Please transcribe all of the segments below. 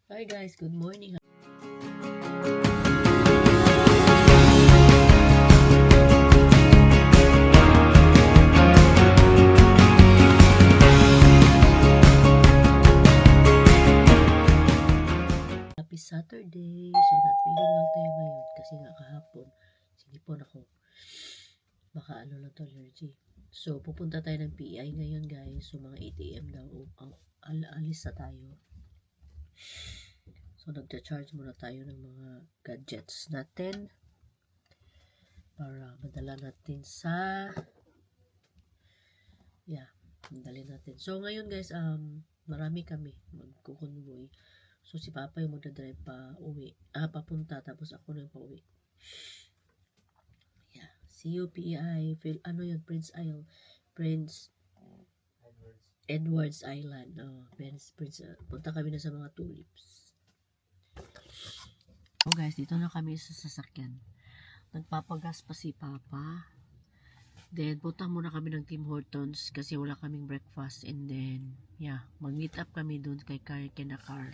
Hi guys, good morning. Happy Saturday. So not feeling well tayo ngayon kasi nga kahapon sinipon ako. Baka ano lang to, allergy. So pupunta tayo ng PI ngayon guys. So mga 8 AM daw alis na tayo. So nagcha-charge muna tayo ng mga gadgets natin para madala natin sa madali natin. So ngayon guys, marami kami magkukonvoy. So si Papa yung magdadrive pa uwi. Papunta, tapos ako na yung pa uwi. Yeah. CUPI, Prince Edwards Island. Punta kami na sa mga tulips. So guys, dito na kami sa sasakyan. Nagpapagas pa si Papa. Then, punta muna kami ng Tim Hortons kasi wala kaming breakfast. And then, mag-meet up kami doon kay Kina Carl.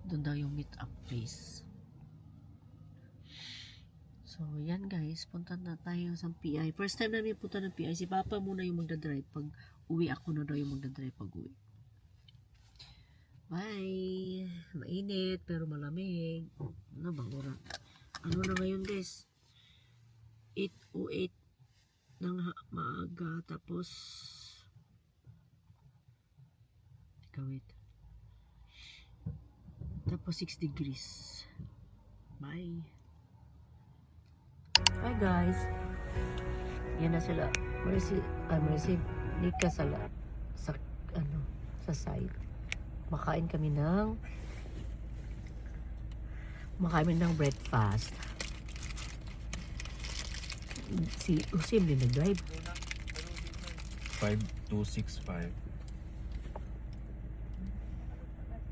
Doon daw yung meet up place. So, yan guys. Punta na tayo sa PI. First time namin punta ng PI. Si Papa muna yung magdadrive. Pag uwi, ako na daw yung magdadrive pag uwi. Bye! Mainit, pero malamig. Ano ba, ora? Ano na ngayon guys? 8:08 ng maaga. Tapos, wait. Tapos 6 degrees. Bye. Bye guys. Yan na sila. Mercy, Nika sa site. Makain kami ng breakfast. Si Usim din nag-drive. 5265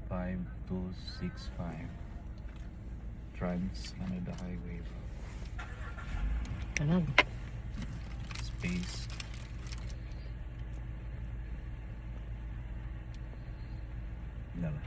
5265 Trans Canada Highway Talag. Space Lala.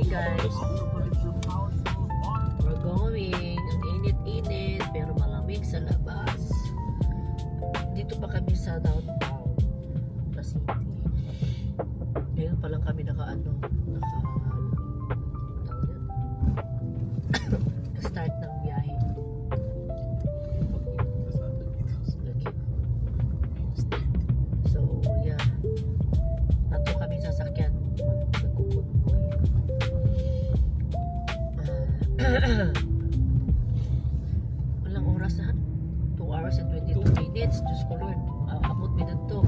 Guys, we're going. Ang init-init pero malamig sa labas. Dito pa kami sa downtown na city. Ngayon pa lang kami start ng biyahe. So nato kami sasakyan. Walang oras na 2 hours and 22 minutes. Diyos ko Lord, abot mi na to.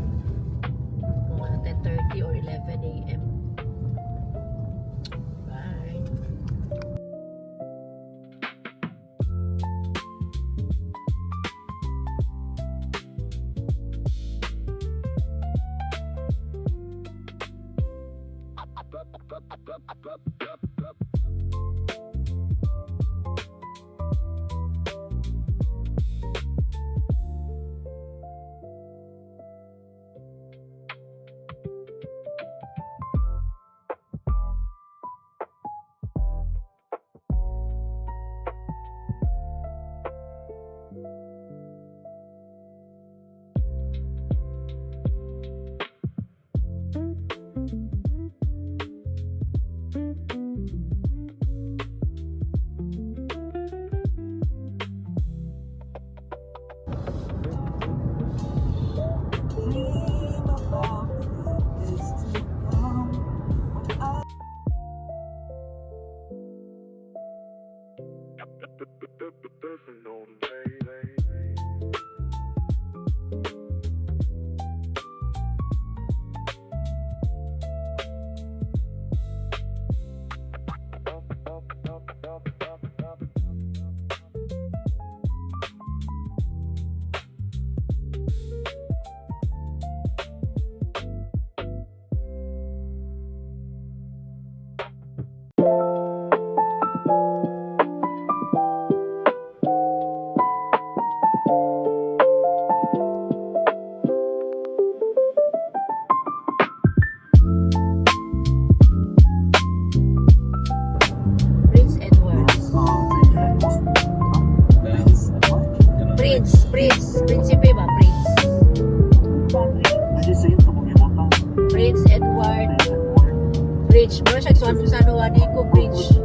bridge. Mura siya sa Juanico Bridge.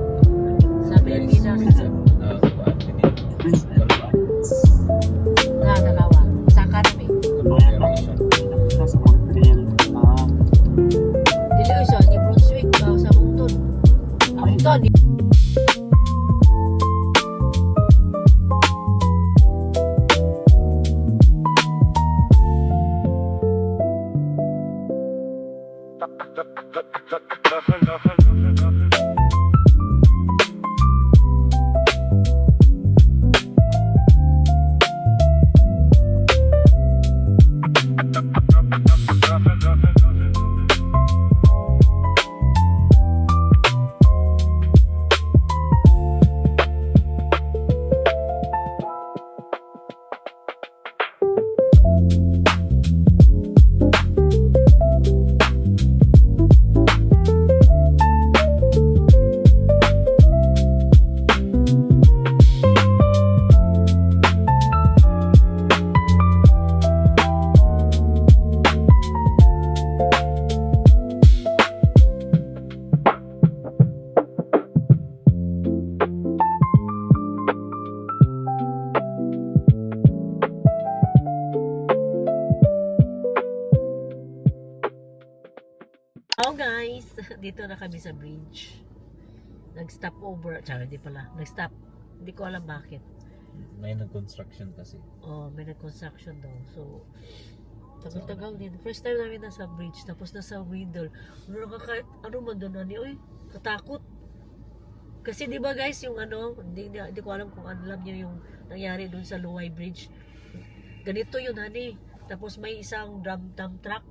Sa Pilipinas. Dalawa. Saka na may. Dili o siya, di Brunswick. Sa Moncton. Moncton. Oh guys, dito na kami sa bridge. Nag-stop over. Tsaka hindi pala. Nag-stop. Hindi ko alam bakit. May nag-construction kasi. Oh, may nag-construction daw. So, tagal-tagal din. First time namin nasa bridge. Tapos nasa middle. Ano man doon, ani? Uy, katakot. Kasi di ba guys, yung ano, hindi ko alam kung alam niyo yung nangyari doon sa Luway Bridge. Ganito yun, hani. Tapos may isang dump truck.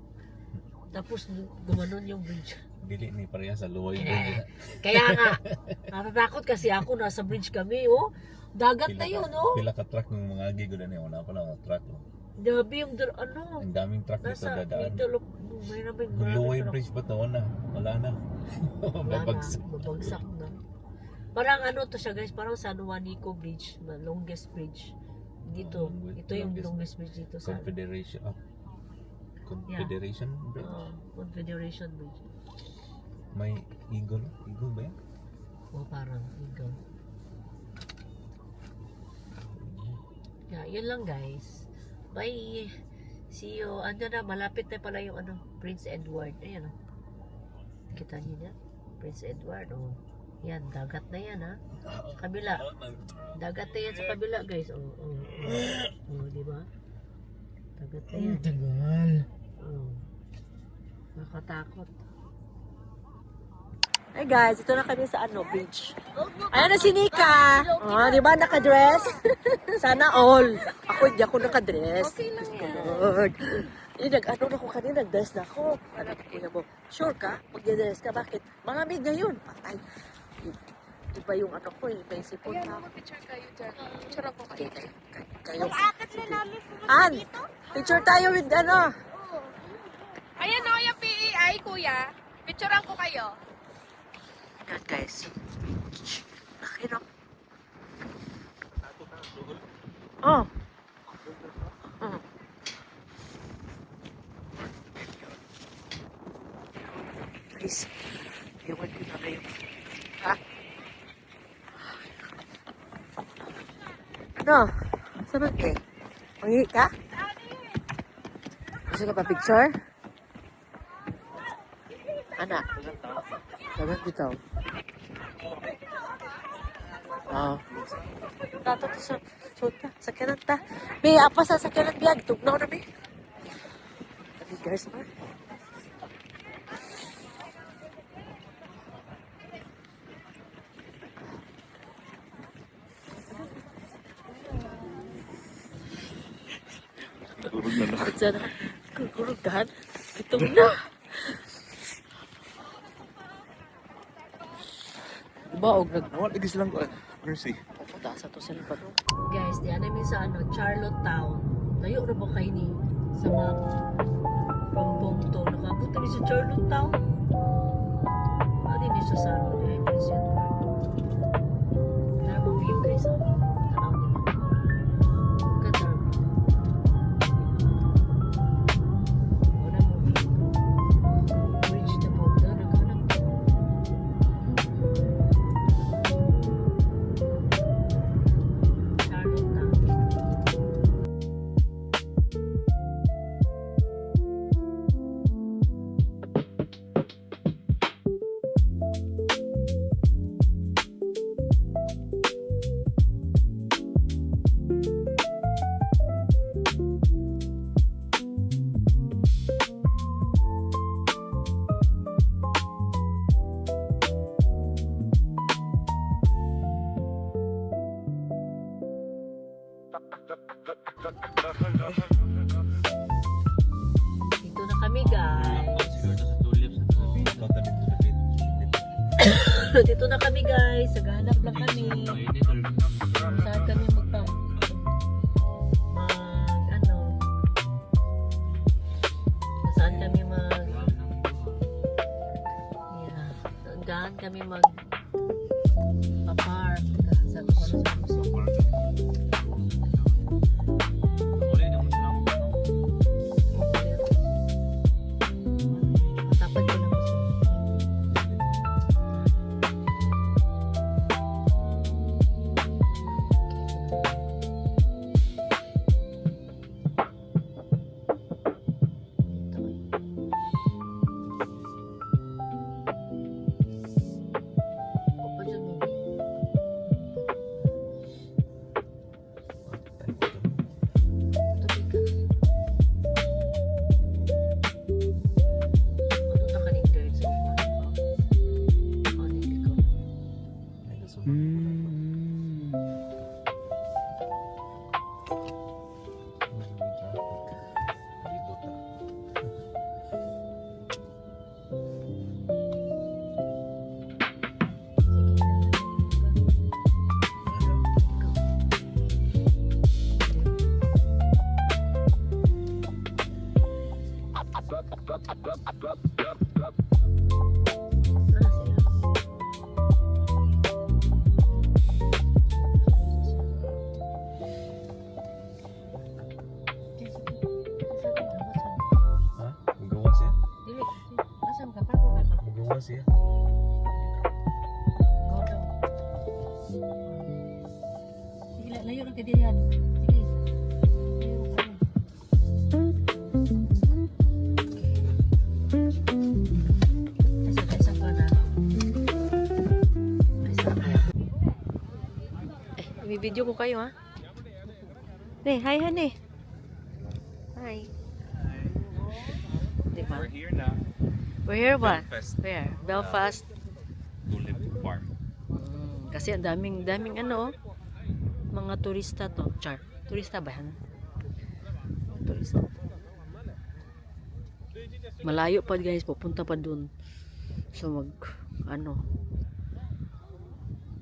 Tapos gumanon yung bridge. Dili ni pareha sa Luway Bridge. Kaya nga, natatakot kasi ako, nasa bridge kami, oh. Dagat na yun, oh. Pila ka truck ng mga gigo na wala pa lang truck. Oh. Dabi yung, ano, Ang daming truck dito nasa dadaan. middle of, may namin, Yung Luway Bridge ba ito? Wala na. Babagsak. Babagsak na. Parang ano to siya guys, parang San Juanico Bridge, the longest bridge. Dito, ito yung longest bridge dito sa Confederation. Confederation Bridge. Confederation Bridge. May eagle. Eagle ba yan? O parang eagle. Yeah, yun lang guys. Bye. See you. Ano na, malapit na pala yung ano, Prince Edward. Ayan o. Kita niyo na? Prince Edward. Oh. Yan, dagat na yan ha. Sa kabila. Dagat na yan sa kabila guys. Oh, di ba? Dagat na yan. Tagal. Oh. Nakatakot. Hey guys, ito na kami sa ano, beach. Ayan na si Nika. Oh, di ba naka-dress? Sana all. Ako hindi ako naka-dress. Okay lang yan. Nag-ano na ako kanina, nag-dress na ako. Alam ko mo, sure ka? Mag-dress ka, bakit? Malamig ngayon. Patay. Iba yung ano ko eh, may sipon na. Picture kayo dyan. Picture ako kayo. Kayo. Akit na namin An, picture tayo with ano. Ayan o, yung PEI, kuya. Picturean ko kayo. Yan guys. Laki no? Oh. Guys, iwan ko na kayo. Ha? Ano? Saan ka? Mangi ka? Gusto ka pa picture? Anak. Dapat bitaw. Ah. Tato to sa suta, sakyanan ta. May apa sa sakyanan biyag, tugnaw na may. Sabi guys ba? Sana, kukurugan. Ito na. Diba, og Awal lagi silang ko. Mercy. pupunta sa to sila pa to. Guys, di namin sa ano, Charlotte Town. Layo na ba kayo ni sa map? From Bongto. Nakabot kami sa Charlotte Town. Ano din siya sa ano, di Prince Edward. Tara mo view guys, ah. Tanaw nila. Ganda. Wala mo view. Bridge na po. Naghanap ko. guys. Ikaw tabi mo lapit. Dito na kami guys. Naghahanap lang kami. Saan kami saan kami saan kami park sa tapat ko lang gusto. Ha? Magawas ya? Dili, asam ka? Parko ka ka? Magawas ya? Go daw. Sige, layo lang ka diyan. Sige. Layo lang ka. Isa pa na. Video ko kayo ha. Ne, hi honey. Hi. Diba? We're here na. We're here ba? Belfast. Where? Belfast. Tulip Farm. Kasi ang daming ano, mga turista to. Char. Turista ba yan? Turista. Malayo pa guys, pupunta pa dun. So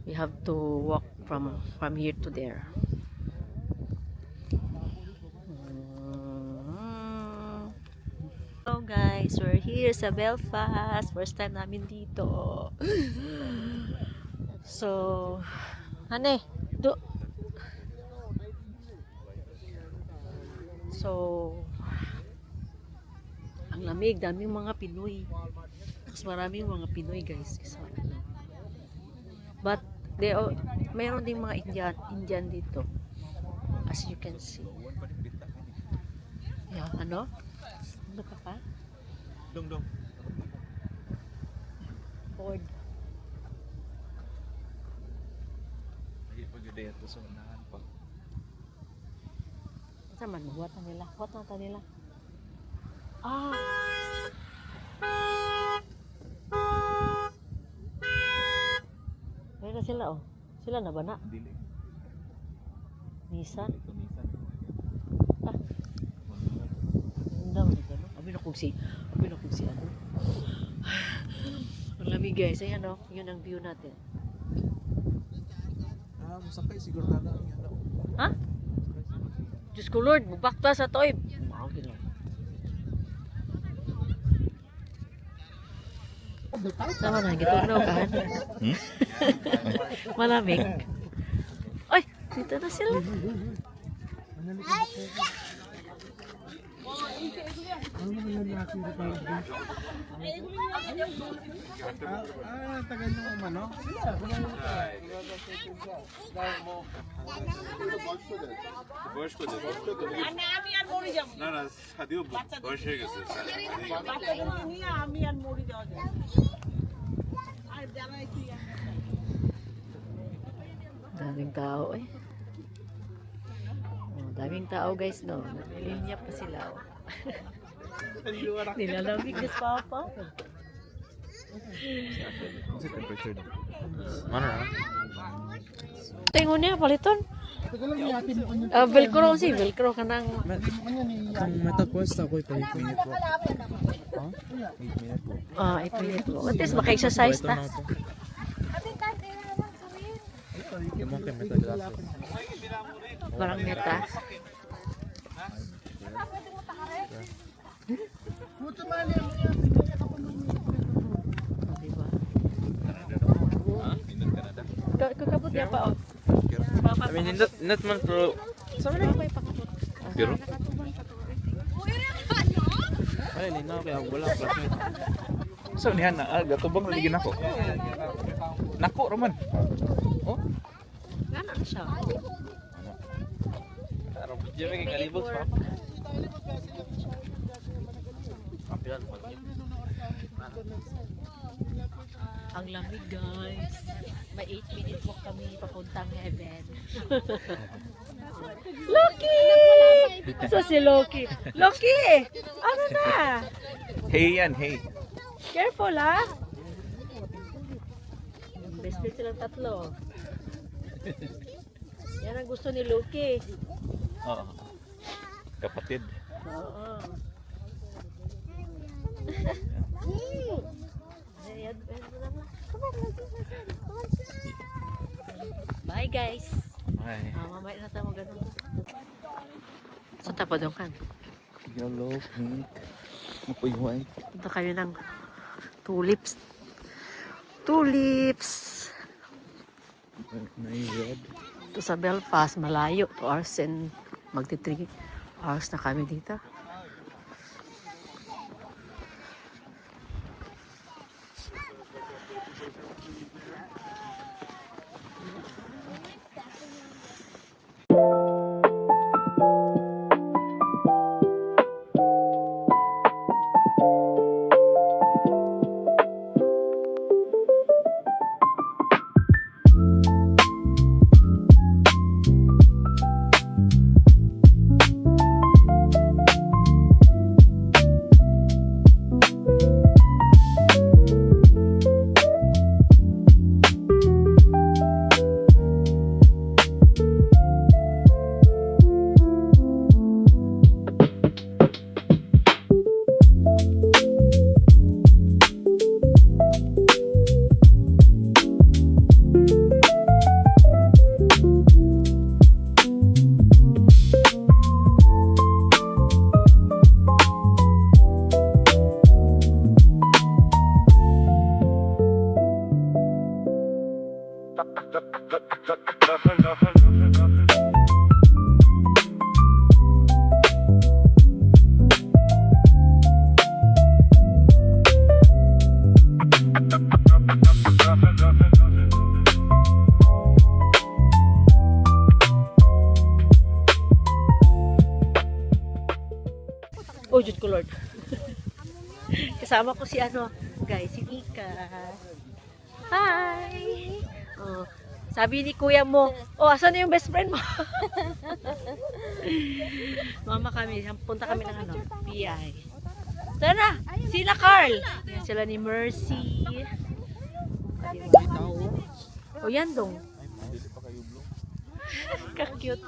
we have to walk from here to there. Hello guys, we're here sa Belfast. First time namin dito. So, hane, So, ang lamig, daming mga Pinoy. Mas maraming mga Pinoy guys. But, mayroon ding mga Indian dito. As you can see. Yeah, ano? Ano ka pa? Dong. Board. Ay, pag-idea ito sa unahan pa. Saan man? Buhat na nila. Buhat na nila. Ah! Meron na sila oh. Sila na ba na? Dili. Nissan? Ito Nissan. Ah. Ganda mo nito, no? Abi na kung si ano. Ang lamig guys. Ayan o. Yun ang view natin. Musakay siguro na lang yan. Ha? Diyos ko Lord. Magbakta sa toy. Sama na. Gitugnaw ka. Malamig. Ay! Dito na sila. Tagal nung umano. না না সাদিও বয়স হয়ে গেছে Daming tao eh. Oh, daming tao guys no. Nagilinya pa sila oh. Nilalamig ni Papa. Ano sa temperature? Ano na? Tingon niya, paliton. Velcro si, velcro ka nang... Ang mata quest ako ito 8 minutes po. Ha? 8 minutes po. 8 minutes po. At least maka-exercise ta. Yung mga meta glasses. Parang meta. Diba? Kakabot niya pa, oh. I mean, not man pro. Pero? Ay, linaw kaya wala ang classmate. So niyan na gatubang ligin ako. Nako raman. Oh, Ano na siya? Araw video may kalibot pa. Kapilan mo. Ang lamig, guys. May 8 minutes walk kami papuntang heaven. Loki! So si Loki. Loki! Ano na? hey yan, hey. Careful, ha? Best friend silang tatlo. Yan ang gusto ni Loki. Oo. Kapatid. Oo. Ayan, bye, guys. Ay. Mamaya na tayo magano. Saan tayo doon kan? Yellow, pink, mapoy white. Punta kayo ng tulips. Tulips! May red. Ito sa Belfast, malayo. 2 hours and magti 3 hours na kami dito. Oh, Diyos ko, Lord. Kasama ko si ano, guys, si Ika. Hi! Oh, sabi ni kuya mo, oh, asan na yung best friend mo? Mama kami, punta kami ng ano, PI. Tara, sila Carl. Yan sila ni Mercy. Oh, yan dong. Dili pa kayo blue. Ka-cute.